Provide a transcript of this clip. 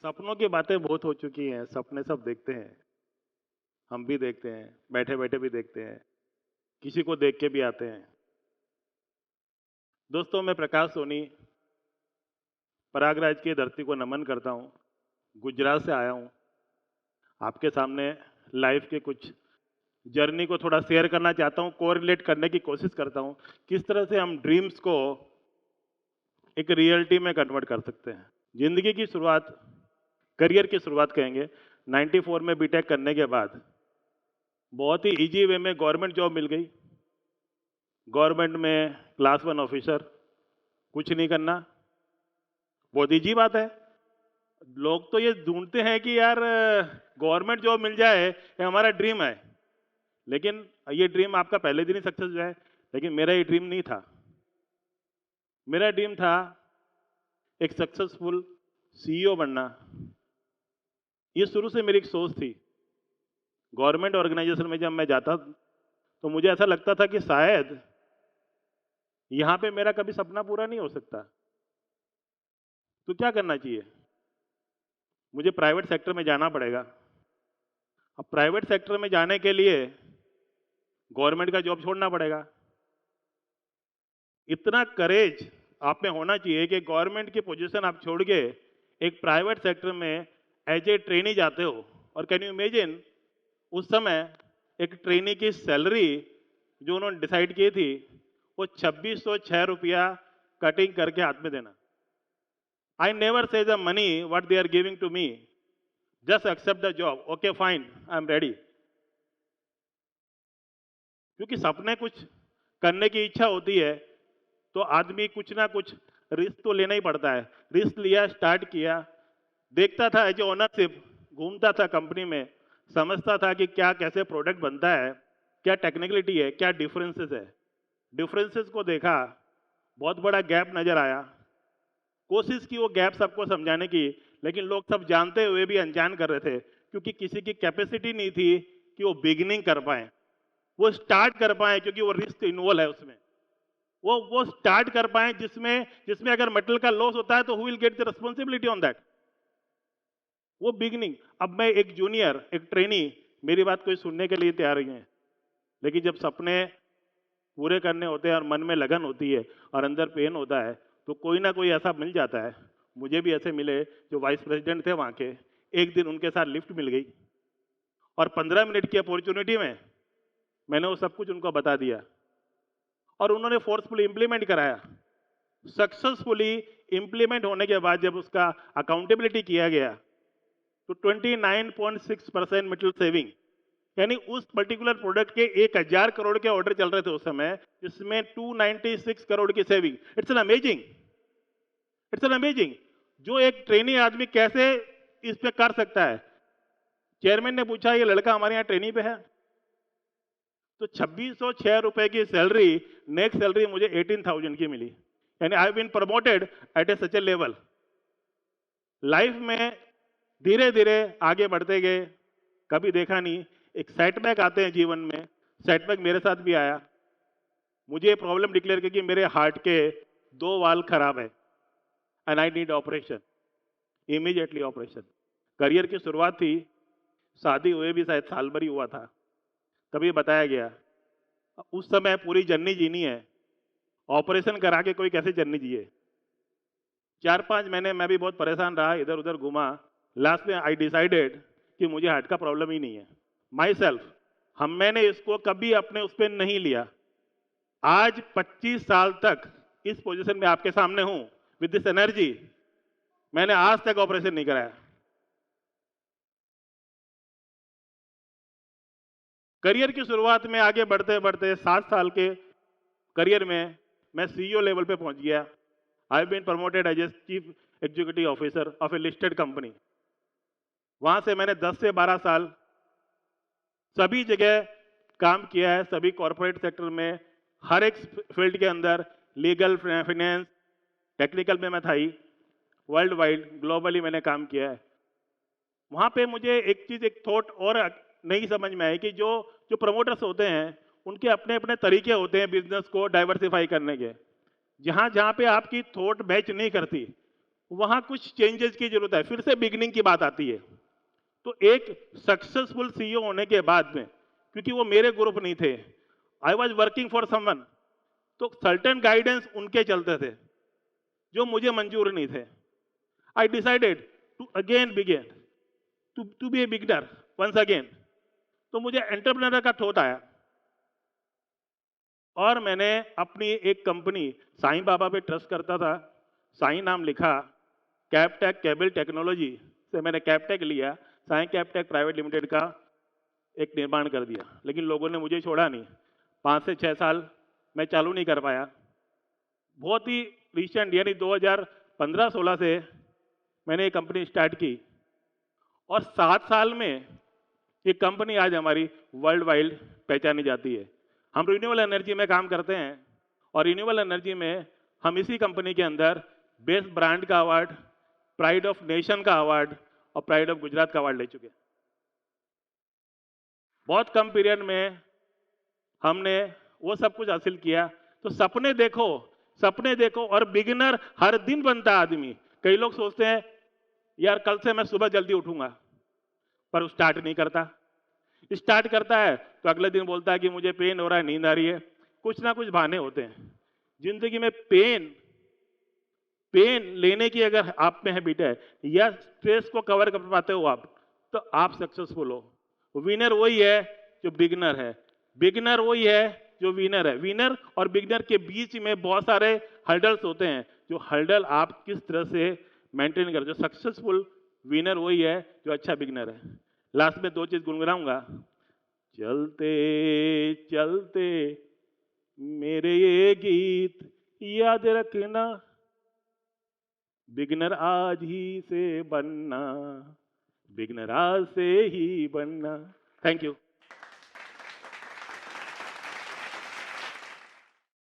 सपनों की बातें बहुत हो चुकी हैं। सपने सब देखते हैं, हम भी देखते हैं, बैठे बैठे भी देखते हैं, किसी को देख के भी आते हैं। दोस्तों, मैं प्रकाश सोनी प्रयागराज की धरती को नमन करता हूँ। गुजरात से आया हूँ। आपके सामने लाइफ के कुछ जर्नी को थोड़ा शेयर करना चाहता हूँ, कोरिलेट करने की कोशिश करता हूँ किस तरह से हम ड्रीम्स को एक रियलिटी में कन्वर्ट कर सकते हैं। जिंदगी की शुरुआत, करियर की शुरुआत कहेंगे, 94 में बीटेक करने के बाद बहुत ही इजी वे में गवर्नमेंट जॉब मिल गई। गवर्नमेंट में क्लास 1 ऑफिसर, कुछ नहीं करना, बहुत इजी बात है। लोग तो ये ढूंढते हैं कि यार गवर्नमेंट जॉब मिल जाए, ये हमारा ड्रीम है। लेकिन ये ड्रीम आपका पहले दिन ही सक्सेस हो जाए, लेकिन मेरा ये ड्रीम नहीं था। मेरा ड्रीम था एक सक्सेसफुल सीईओ बनना। ये शुरू से मेरी एक सोच थी। गवर्नमेंट ऑर्गेनाइजेशन में जब मैं जाता तो मुझे ऐसा लगता था कि शायद यहां पे मेरा कभी सपना पूरा नहीं हो सकता। तो क्या करना चाहिए? मुझे प्राइवेट सेक्टर में जाना पड़ेगा। अब प्राइवेट सेक्टर में जाने के लिए गवर्नमेंट का जॉब छोड़ना पड़ेगा। इतना करेज आप में होना चाहिए कि गवर्नमेंट की पोजीशन आप छोड़ के एक प्राइवेट सेक्टर में एज ए ट्रेनी जाते हो। और कैन यू इमेजिन, उस समय एक ट्रेनी की सैलरी जो उन्होंने डिसाइड की थी वो 2606 रुपया कटिंग करके हाथ में देना। I never say the money what they are giving to me, just accept the job, okay fine, I am ready. क्योंकि सपने कुछ करने की इच्छा होती है तो आदमी कुछ ना कुछ रिस्क तो लेना ही पड़ता है। रिस्क लिया, स्टार्ट किया, देखता था एज ए ओनरशिप, घूमता था कंपनी में, समझता था कि क्या कैसे प्रोडक्ट बनता है, क्या टेक्निकलिटी है, क्या डिफरेंसेस है। डिफरेंसेस को देखा, बहुत बड़ा गैप नजर आया। कोशिश की वो गैप सबको समझाने की, लेकिन लोग सब जानते हुए भी अनजान कर रहे थे, क्योंकि किसी की कैपेसिटी नहीं थी कि वो बिगिनिंग कर पाए, वो स्टार्ट कर पाए, क्योंकि वो रिस्क इन्वॉल्व है उसमें। वो स्टार्ट कर पाए जिसमें जिसमें अगर मेटल का लॉस होता है तो who will get the responsibility on that. वो बिगिनिंग। अब मैं एक जूनियर, एक ट्रेनी, मेरी बात कोई सुनने के लिए तैयार नहीं है। लेकिन जब सपने पूरे करने होते हैं और मन में लगन होती है और अंदर पेन होता है, तो कोई ना कोई ऐसा मिल जाता है। मुझे भी ऐसे मिले जो वाइस प्रेसिडेंट थे वहां के। एक दिन उनके साथ लिफ्ट मिल गई और 15 मिनट की अपॉर्चुनिटी में मैंने वो सब कुछ उनको बता दिया और उन्होंने फोर्सफुली इंप्लीमेंट कराया। सक्सेसफुली इंप्लीमेंट होने के बाद जब उसका अकाउंटेबिलिटी किया गया तो 29.6% मेटल सेविंग, यानी उस पर्टिकुलर प्रोडक्ट के 1000 करोड़ के ऑर्डर चल रहे थे उस समय, जिसमें 296 करोड़ की saving. It's an amazing, it's an amazing. जो एक ट्रेनी आदमी कैसे इस पे कर सकता है। चेयरमैन ने पूछा, ये लड़का हमारे यहाँ ट्रेनी पे है? तो 2606 रुपए की सैलरी, नेक्स्ट सैलरी मुझे 18,000 की मिली। यानी I been promoted at a such a level. Life में धीरे धीरे आगे बढ़ते गए। कभी देखा नहीं, एक सेटबैक आते हैं जीवन में। सेटबैक मेरे साथ भी आया। मुझे प्रॉब्लम डिक्लेयर की कि मेरे हार्ट के 2 वाल खराब है and I need operation, immediately operation. Career की शुरुआत थी, शादी हुए भी शायद साल भर ही हुआ था, तभी बताया गया। उस समय पूरी जर्नी जीनी है, ऑपरेशन करा के कोई कैसे जर्नी जिए। 4-5 महीने मैं भी बहुत परेशान रहा, इधर उधर घूमा। लास्ट में आई डिसाइडेड कि मुझे हार्ट का प्रॉब्लम ही नहीं है। माई सेल्फ, मैंने इसको कभी अपने उस पर नहीं लिया। आज 25 साल तक इस पोजीशन में आपके सामने हूं विद दिस एनर्जी, मैंने आज तक ऑपरेशन नहीं कराया। करियर की शुरुआत में आगे बढ़ते बढ़ते 7 साल के करियर में मैं सीईओ लेवल पे पहुंच गया। I been promoted as a chief executive officer of a listed company. वहां से मैंने 10 से 12 साल सभी जगह काम किया है, सभी कॉरपोरेट सेक्टर में, हर एक फील्ड के अंदर, लीगल, फाइनेंस, टेक्निकल में मैं था ही, वर्ल्ड वाइड ग्लोबली मैंने काम किया है। वहां पे मुझे एक चीज, एक थॉट और नहीं समझ में आई कि जो जो प्रमोटर्स होते हैं उनके अपने अपने तरीके होते हैं बिजनेस को डाइवर्सिफाई करने के। जहां जहां पे आपकी थॉट मैच नहीं करती, वहां कुछ चेंजेस की जरूरत है, फिर से बिगिनिंग की बात आती है। तो एक सक्सेसफुल सीईओ होने के बाद में, क्योंकि वो मेरे ग्रुप नहीं थे, I was working for someone, तो सर्टेन गाइडेंस उनके चलते थे जो मुझे मंजूर नहीं थे। I decided to again begin to be a beginner once again. तो मुझे एंटरप्रेन्योर का थॉट आया और मैंने अपनी एक कंपनी, साईं बाबा पे ट्रस्ट करता था, साईं नाम लिखा, कैपटेक केबल टेक्नोलॉजी से मैंने कैपटेक लिया, साईं कैपटेक प्राइवेट लिमिटेड का एक निर्माण कर दिया। लेकिन लोगों ने मुझे छोड़ा नहीं, 5 से 6 साल मैं चालू नहीं कर पाया। बहुत ही रिसेंट यानी 2015-16 से मैंने ये कंपनी स्टार्ट की और 7 साल में ये कंपनी आज हमारी वर्ल्ड वाइड पहचानी जाती है। हम रिन्यूएबल एनर्जी में काम करते हैं और रिन्यूएबल एनर्जी में हम इसी कंपनी के अंदर बेस्ट ब्रांड का अवार्ड, प्राइड ऑफ नेशन का अवार्ड और प्राइड ऑफ गुजरात का अवार्ड ले चुके हैं। बहुत कम पीरियड में हमने वो सब कुछ हासिल किया। तो सपने देखो, सपने देखो, और बिगिनर हर दिन बनता है आदमी। कई लोग सोचते हैं यार कल से मैं सुबह जल्दी उठूंगा, पर स्टार्ट नहीं करता। स्टार्ट करता है तो अगले दिन बोलता है कि मुझे पेन हो रहा है, नींद आ रही है। कुछ ना कुछ बहाने होते हैं जिंदगी में। पेन लेने की अगर आप में हैबिट है या स्ट्रेस को कवर कर पाते हो आप, तो आप सक्सेसफुल हो। विनर वही है जो बिगिनर है, बिगिनर वही है जो विनर है। विनर और बिगिनर के बीच में बहुत सारे हर्डल्स होते हैं, जो हर्डल आप किस तरह से मेंटेन करते हो। सक्सेसफुल विनर वही है जो अच्छा बिगिनर है। लास्ट में 2 चीज गुनगुनाऊंगा। चलते चलते मेरे ये गीत याद रखना, बिगिनर आज ही से बनना, बिगिनर आज से ही बनना। Thank you.